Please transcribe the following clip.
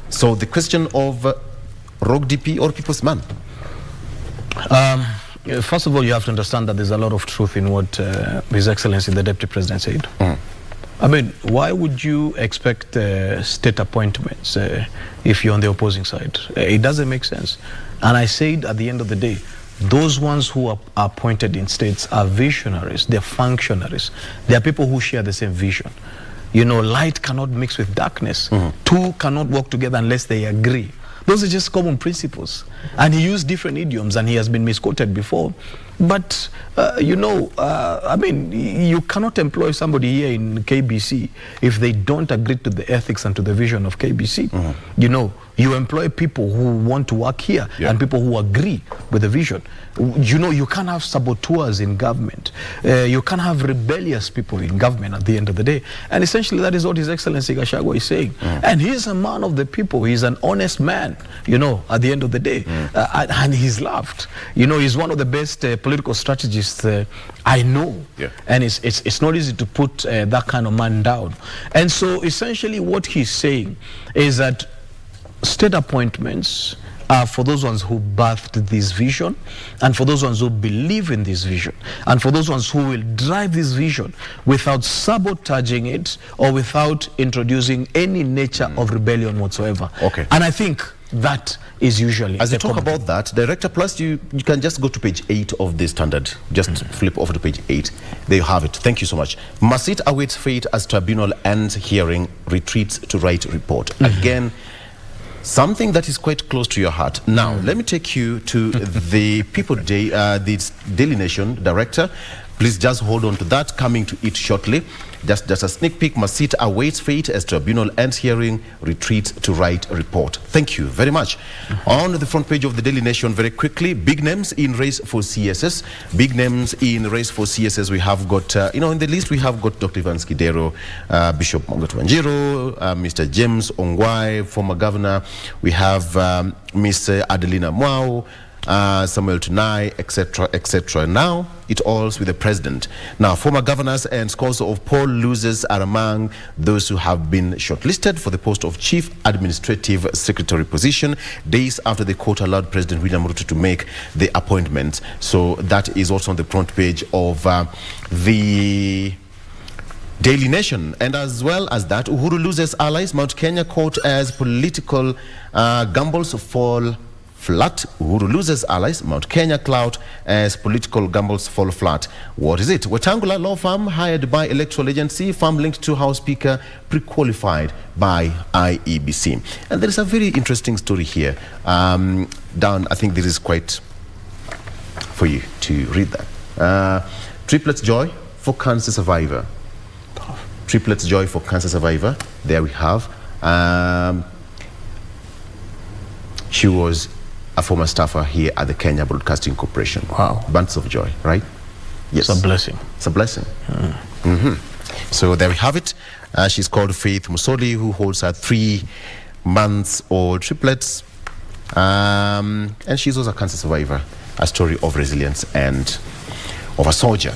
So the question of rogue DP or people's man? First of all, you have to understand that there's a lot of truth in what His Excellency the Deputy President said. I mean, why would you expect state appointments if you're on the opposing side? It doesn't make sense. And I said at the end of the day, those ones who are appointed in states are visionaries, they're functionaries. They are people who share the same vision. You know, light cannot mix with darkness. Two cannot work together unless they agree. Those are just common principles. And he used different idioms, and he has been misquoted before. But, you know, I mean, you cannot employ somebody here in KBC if they don't agree to the ethics and to the vision of KBC. You know, you employ people who want to work here and people who agree with the vision. You know, you can't have saboteurs in government. You can't have rebellious people in government at the end of the day. And essentially, that is what His Excellency Gachagua is saying. And he's a man of the people. He's an honest man, you know, at the end of the day. And he's loved. You know, he's one of the best political strategists I know. And it's not easy to put that kind of man down. And so essentially what he's saying is that state appointments are for those ones who birthed this vision, and for those ones who believe in this vision, and for those ones who will drive this vision without sabotaging it or without introducing any nature of rebellion whatsoever. And I think that is usually... As you talk about that, Director, plus you can just go to page 8 of the Standard. Just flip over to page 8. There you have it. Thank you so much. Masit awaits fate as tribunal ends hearing, retreats to write report. Again, something that is quite close to your heart. Now, let me take you to the People Day, the Daily Nation Director. Please just hold on to that, coming to it shortly. Just a sneak peek. Masit awaits fate as tribunal ends hearing, retreats to write report. Thank you very much. On the front page of the Daily Nation, very quickly, big names in race for CSS. Big names in race for CSS. We have got, you know, in the list we have got Dr. Ivan Skidero, Bishop Mongoto Wanjiru, Mr. James Ongwae, former governor. We have Miss Adelina Mwau, Samuel Tunai, etc., etc. Now, it all's with the president. Now, former governors and scores of poll losers are among those who have been shortlisted for the post of Chief Administrative Secretary position, days after the court allowed President William Ruto to make the appointment. So that is also on the front page of the Daily Nation. And as well as that, Uhuru loses allies, Mount Kenya court as political gambles fall flat. Uhuru loses allies, Mount Kenya clout as political gambles fall flat. What is it? Wetangula law firm hired by electoral agency, firm linked to House Speaker, pre-qualified by IEBC. And there is a very interesting story here. Down, I think this is quite for you to read that. Triplets joy for cancer survivor. Triplets joy for cancer survivor. There we have. She was a former staffer here at the Kenya Broadcasting Corporation. Wow. Bunts of joy, right? Yes. It's a blessing. It's a blessing. So there we have it. She's called Faith Musoli, who holds her 3-month-old triplets. And she's also a cancer survivor. A story of resilience and of a soldier.